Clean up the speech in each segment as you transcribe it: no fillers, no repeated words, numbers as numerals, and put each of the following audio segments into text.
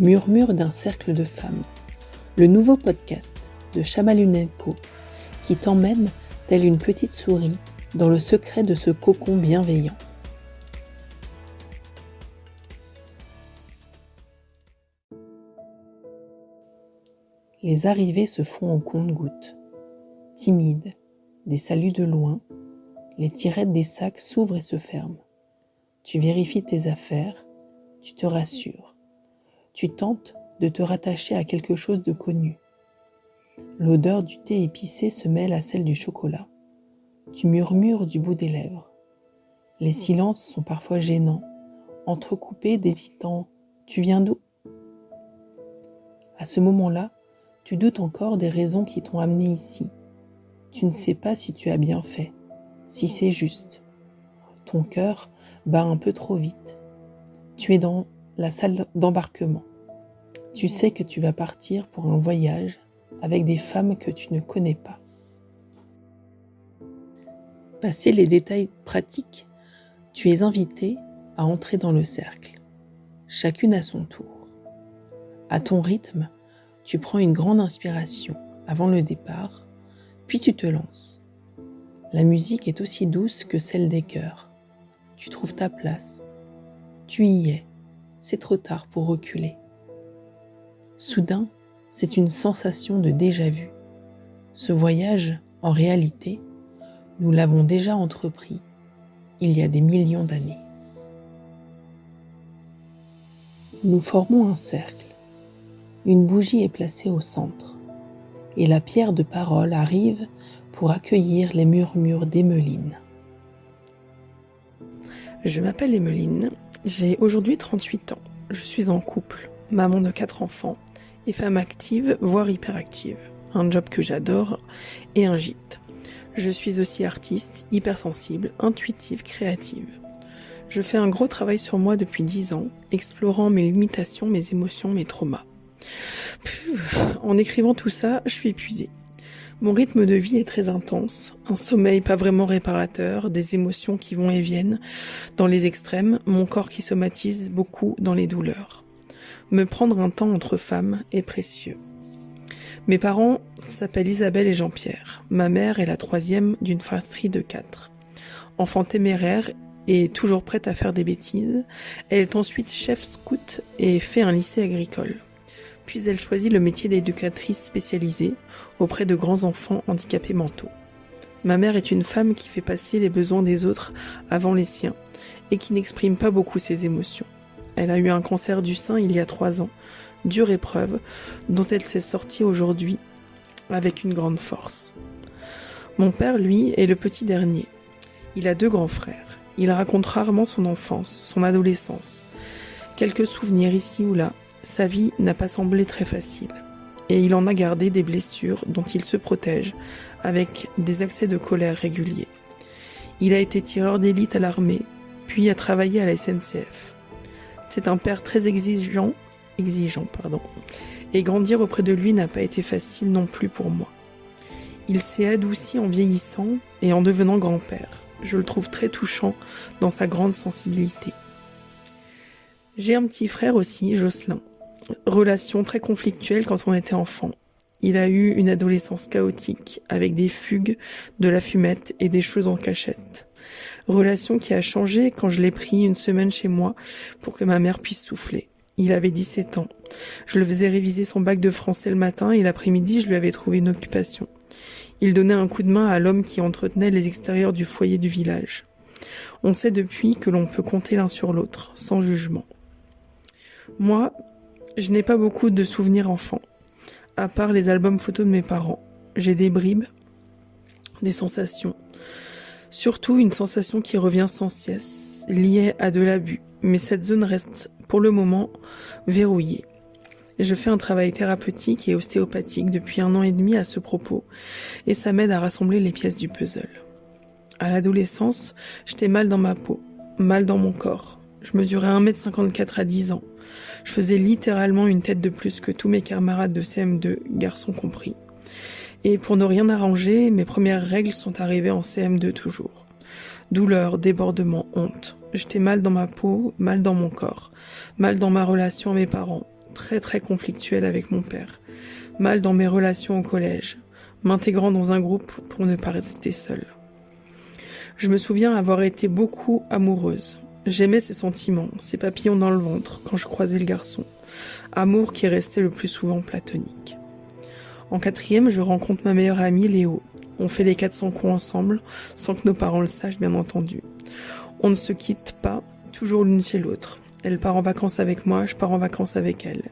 Murmure d'un cercle de femmes, le nouveau podcast de Chamalunet & Co qui t'emmène, telle une petite souris, dans le secret de ce cocon bienveillant. Les arrivées se font au compte-gouttes. Timides, des saluts de loin, les tirettes des sacs s'ouvrent et se ferment. Tu vérifies tes affaires, tu te rassures. Tu tentes de te rattacher à quelque chose de connu. L'odeur du thé épicé se mêle à celle du chocolat. Tu murmures du bout des lèvres. Les silences sont parfois gênants, entrecoupés d'hésitants. Tu viens d'où ? À ce moment-là, tu doutes encore des raisons qui t'ont amené ici. Tu ne sais pas si tu as bien fait, si c'est juste. Ton cœur bat un peu trop vite. Tu es dans la salle d'embarquement. Tu sais que tu vas partir pour un voyage avec des femmes que tu ne connais pas. Passé les détails pratiques, tu es invité à entrer dans le cercle, chacune à son tour. À ton rythme, tu prends une grande inspiration avant le départ, puis tu te lances. La musique est aussi douce que celle des chœurs. Tu trouves ta place. Tu y es. C'est trop tard pour reculer. Soudain, c'est une sensation de déjà-vu. Ce voyage, en réalité, nous l'avons déjà entrepris il y a des millions d'années. Nous formons un cercle. Une bougie est placée au centre et la pierre de parole arrive pour accueillir les murmures d'Emmeline. Je m'appelle Emmeline, j'ai aujourd'hui 38 ans. Je suis en couple, maman de 4 enfants et femme active, voire hyperactive. Un job que j'adore et un gîte. Je suis aussi artiste, hypersensible, intuitive, créative. Je fais un gros travail sur moi depuis 10 ans, explorant mes limitations, mes émotions, mes traumas. En écrivant tout ça, je suis épuisée. Mon rythme de vie est très intense, un sommeil pas vraiment réparateur, des émotions qui vont et viennent dans les extrêmes, mon corps qui somatise beaucoup dans les douleurs. Me prendre un temps entre femmes est précieux. Mes parents s'appellent Isabelle et Jean-Pierre. Ma mère est la 3e d'une fratrie de 4. Enfant téméraire et toujours prête à faire des bêtises, elle est ensuite chef scout et fait un lycée agricole. Puis elle choisit le métier d'éducatrice spécialisée auprès de grands enfants handicapés mentaux. Ma mère est une femme qui fait passer les besoins des autres avant les siens et qui n'exprime pas beaucoup ses émotions. Elle a eu un cancer du sein il y a 3 ans, dure épreuve dont elle s'est sortie aujourd'hui avec une grande force. Mon père, lui, est le petit dernier. Il a 2 grands frères. Il raconte rarement son enfance, son adolescence. Quelques souvenirs ici ou là. Sa vie n'a pas semblé très facile, et il en a gardé des blessures dont il se protège, avec des accès de colère réguliers. Il a été tireur d'élite à l'armée, puis a travaillé à la SNCF. C'est un père très exigeant, et grandir auprès de lui n'a pas été facile non plus pour moi. Il s'est adouci en vieillissant et en devenant grand-père. Je le trouve très touchant dans sa grande sensibilité. J'ai un petit frère aussi, Jocelyn. Relation très conflictuelle quand on était enfant. Il a eu une adolescence chaotique avec des fugues, de la fumette et des choses en cachette. Relation qui a changé quand je l'ai pris une semaine chez moi pour que ma mère puisse souffler. Il avait 17 ans. Je le faisais réviser son bac de français le matin et l'après-midi je lui avais trouvé une occupation. Il donnait un coup de main à l'homme qui entretenait les extérieurs du foyer du village. On sait depuis que l'on peut compter l'un sur l'autre, sans jugement. Moi, je n'ai pas beaucoup de souvenirs enfants, à part les albums photos de mes parents. J'ai des bribes, des sensations. Surtout une sensation qui revient sans cesse, liée à de l'abus. Mais cette zone reste, pour le moment, verrouillée. Je fais un travail thérapeutique et ostéopathique depuis 1 an et demi à ce propos, et ça m'aide à rassembler les pièces du puzzle. À l'adolescence, j'étais mal dans ma peau, mal dans mon corps. Je mesurais 1m54 à 10 ans. Je faisais littéralement une tête de plus que tous mes camarades de CM2, garçons compris. Et pour ne rien arranger, mes premières règles sont arrivées en CM2 toujours. Douleur, débordement, honte. J'étais mal dans ma peau, mal dans mon corps, mal dans ma relation à mes parents, très très conflictuelle avec mon père, mal dans mes relations au collège, m'intégrant dans un groupe pour ne pas rester seule. Je me souviens avoir été beaucoup amoureuse. J'aimais ce sentiment, ces papillons dans le ventre quand je croisais le garçon. Amour qui restait le plus souvent platonique. En 4e, je rencontre ma meilleure amie Léo. On fait les 400 coups ensemble, sans que nos parents le sachent bien entendu. On ne se quitte pas, toujours l'une chez l'autre. Elle part en vacances avec moi, je pars en vacances avec elle.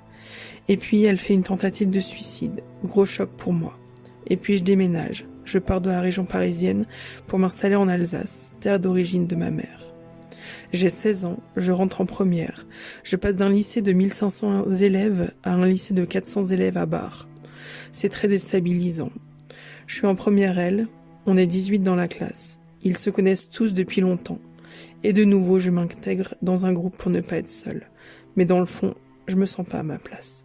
Et puis elle fait une tentative de suicide, gros choc pour moi. Et puis je déménage, je pars de la région parisienne pour m'installer en Alsace, terre d'origine de ma mère. J'ai 16 ans, je rentre en première. Je passe d'un lycée de 1500 élèves à un lycée de 400 élèves à Bar. C'est très déstabilisant. Je suis en première L, on est 18 dans la classe. Ils se connaissent tous depuis longtemps. Et de nouveau, je m'intègre dans un groupe pour ne pas être seule. Mais dans le fond, je me sens pas à ma place.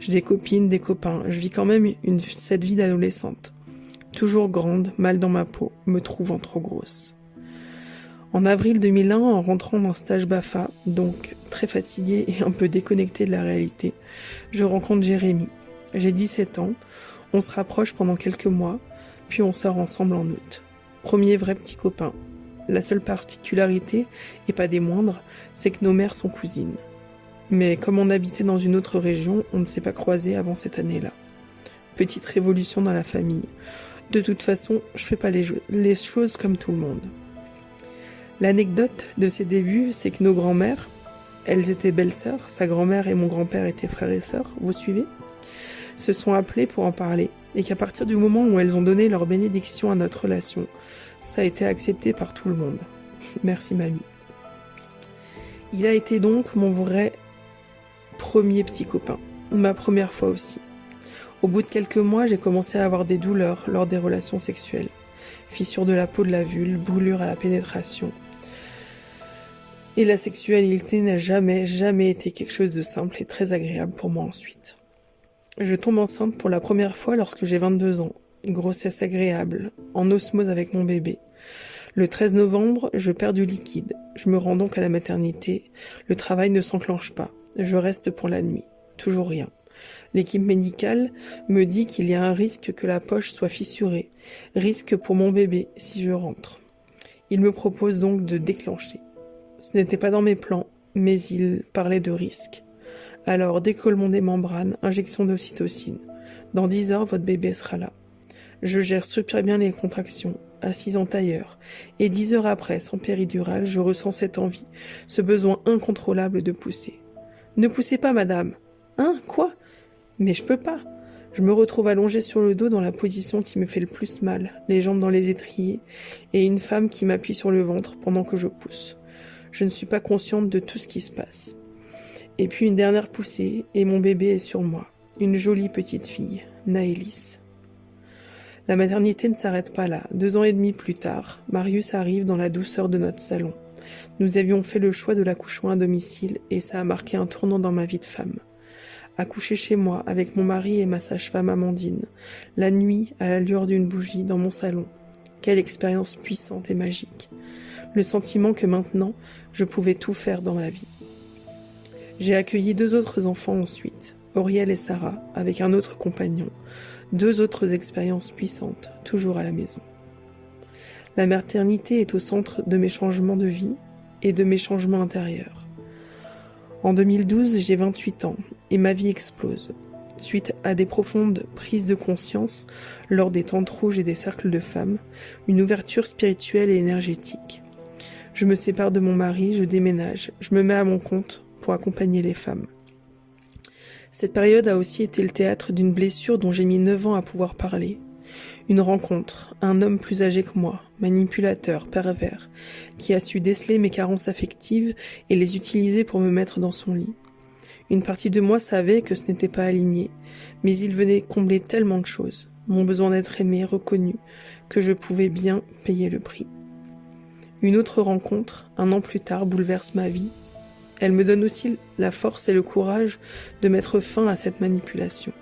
J'ai des copines, des copains, je vis quand même cette vie d'adolescente. Toujours grande, mal dans ma peau, me trouvant trop grosse. En avril 2001, en rentrant d'un stage BAFA, donc très fatiguée et un peu déconnectée de la réalité, je rencontre Jérémy. J'ai 17 ans, on se rapproche pendant quelques mois, puis on sort ensemble en août. Premier vrai petit copain. La seule particularité, et pas des moindres, c'est que nos mères sont cousines. Mais comme on habitait dans une autre région, on ne s'est pas croisés avant cette année-là. Petite révolution dans la famille. De toute façon, je fais pas les choses comme tout le monde. L'anecdote de ses débuts, c'est que nos grands-mères, elles étaient belles-sœurs, sa grand-mère et mon grand-père étaient frères et sœurs, vous suivez, se sont appelées pour en parler, et qu'à partir du moment où elles ont donné leur bénédiction à notre relation, ça a été accepté par tout le monde. Merci mamie. Il a été donc mon vrai premier petit copain, ma première fois aussi. Au bout de quelques mois, j'ai commencé à avoir des douleurs lors des relations sexuelles. Fissure de la peau de la vulve, brûlure à la pénétration. Et la sexualité n'a jamais été quelque chose de simple et très agréable pour moi ensuite. Je tombe enceinte pour la première fois lorsque j'ai 22 ans. Grossesse agréable, en osmose avec mon bébé. Le 13 novembre, je perds du liquide. Je me rends donc à la maternité. Le travail ne s'enclenche pas. Je reste pour la nuit. Toujours rien. L'équipe médicale me dit qu'il y a un risque que la poche soit fissurée. Risque pour mon bébé si je rentre. Il me propose donc de déclencher. Ce n'était pas dans mes plans, mais il parlait de risque. Alors, décollement des membranes, injection d'ocytocine. Dans 10 heures, votre bébé sera là. Je gère super bien les contractions, assise en tailleur. Et 10 heures après, sans péridurale, je ressens cette envie, ce besoin incontrôlable de pousser. Ne poussez pas, madame. Hein, quoi? Mais je peux pas. Je me retrouve allongée sur le dos dans la position qui me fait le plus mal, les jambes dans les étriers, et une femme qui m'appuie sur le ventre pendant que je pousse. Je ne suis pas consciente de tout ce qui se passe. Et puis une dernière poussée, et mon bébé est sur moi. Une jolie petite fille, Naëlys. La maternité ne s'arrête pas là. 2 ans et demi plus tard, Marius arrive dans la douceur de notre salon. Nous avions fait le choix de l'accouchement à domicile, et ça a marqué un tournant dans ma vie de femme. Accoucher chez moi, avec mon mari et ma sage-femme Amandine. La nuit, à la lueur d'une bougie, dans mon salon. Quelle expérience puissante et magique. Le sentiment que maintenant, je pouvais tout faire dans ma vie. J'ai accueilli 2 autres enfants ensuite, Auriel et Sarah, avec un autre compagnon. 2 autres expériences puissantes, toujours à la maison. La maternité est au centre de mes changements de vie et de mes changements intérieurs. En 2012, j'ai 28 ans et ma vie explose. Suite à des profondes prises de conscience lors des tentes rouges et des cercles de femmes, une ouverture spirituelle et énergétique. Je me sépare de mon mari, je déménage, je me mets à mon compte pour accompagner les femmes. Cette période a aussi été le théâtre d'une blessure dont j'ai mis 9 ans à pouvoir parler. Une rencontre, un homme plus âgé que moi, manipulateur, pervers, qui a su déceler mes carences affectives et les utiliser pour me mettre dans son lit. Une partie de moi savait que ce n'était pas aligné, mais il venait combler tellement de choses, mon besoin d'être aimé, reconnu, que je pouvais bien payer le prix. Une autre rencontre, 1 an plus tard, bouleverse ma vie. Elle me donne aussi la force et le courage de mettre fin à cette manipulation.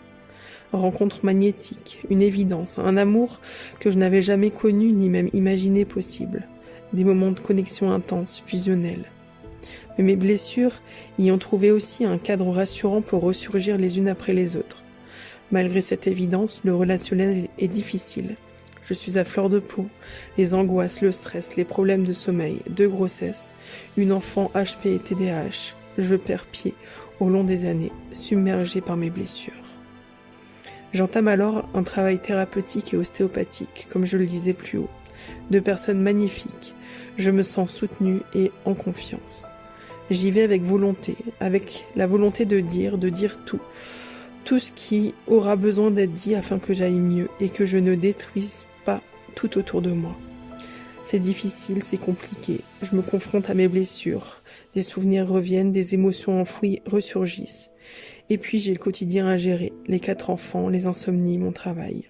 Rencontre magnétique, une évidence, un amour que je n'avais jamais connu ni même imaginé possible. Des moments de connexion intense, fusionnels. Mais mes blessures y ont trouvé aussi un cadre rassurant pour ressurgir les unes après les autres. Malgré cette évidence, le relationnel est difficile. Je suis à fleur de peau, les angoisses, le stress, les problèmes de sommeil, de grossesse, une enfant HP et TDAH. Je perds pied au long des années, submergée par mes blessures. J'entame alors un travail thérapeutique et ostéopathique, comme je le disais plus haut. 2 personnes magnifiques. Je me sens soutenue et en confiance. J'y vais avec volonté, avec la volonté de dire tout ce qui aura besoin d'être dit afin que j'aille mieux et que je ne détruise pas tout autour de moi. C'est difficile, c'est compliqué. Je me confronte à mes blessures. Des souvenirs reviennent, des émotions enfouies ressurgissent. Et puis j'ai le quotidien à gérer, les 4 enfants, les insomnies, mon travail.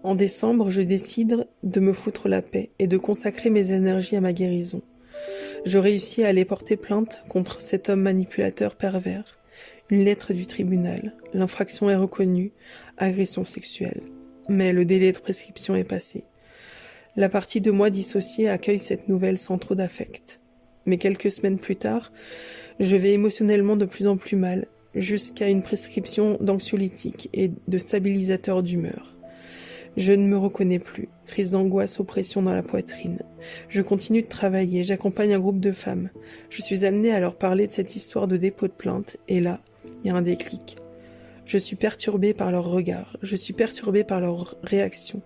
En décembre, je décide de me foutre la paix et de consacrer mes énergies à ma guérison. Je réussis à aller porter plainte contre cet homme manipulateur pervers. Une lettre du tribunal. L'infraction est reconnue, agression sexuelle. Mais le délai de prescription est passé. La partie de moi dissociée accueille cette nouvelle sans trop d'affect. Mais quelques semaines plus tard, je vais émotionnellement de plus en plus mal, jusqu'à une prescription d'anxiolytiques et de stabilisateurs d'humeur. Je ne me reconnais plus, crise d'angoisse, oppression dans la poitrine. Je continue de travailler, j'accompagne un groupe de femmes. Je suis amenée à leur parler de cette histoire de dépôt de plainte, et là, il y a un déclic. Je suis perturbée par leurs regards, je suis perturbée par leurs réactions,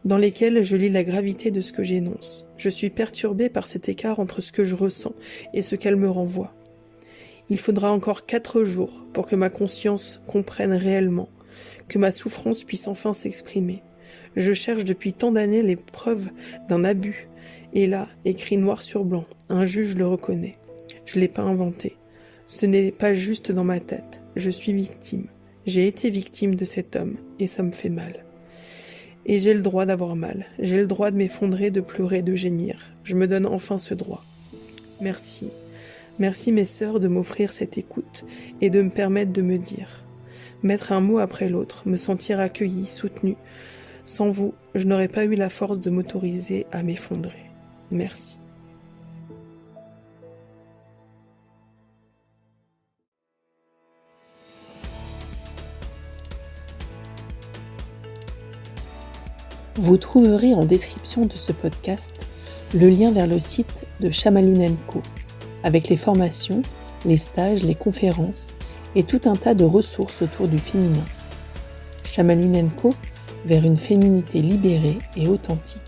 dans lesquelles je lis la gravité de ce que j'énonce. Je suis perturbée par cet écart entre ce que je ressens et ce qu'elles me renvoient. Il faudra encore 4 jours pour que ma conscience comprenne réellement, que ma souffrance puisse enfin s'exprimer. Je cherche depuis tant d'années les preuves d'un abus, et là, écrit noir sur blanc, un juge le reconnaît. Je l'ai pas inventé. Ce n'est pas juste dans ma tête. Je suis victime. J'ai été victime de cet homme, et ça me fait mal. Et j'ai le droit d'avoir mal. J'ai le droit de m'effondrer, de pleurer, de gémir. Je me donne enfin ce droit. Merci. Merci mes sœurs de m'offrir cette écoute et de me permettre de me dire. Mettre un mot après l'autre, me sentir accueillie, soutenue. Sans vous, je n'aurais pas eu la force de m'autoriser à m'effondrer. Merci. Vous trouverez en description de ce podcast le lien vers le site de Chamaline & Co, avec les formations, les stages, les conférences et tout un tas de ressources autour du féminin. Chamaline & Co, vers une féminité libérée et authentique.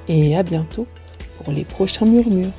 Et à bientôt pour les prochains murmures.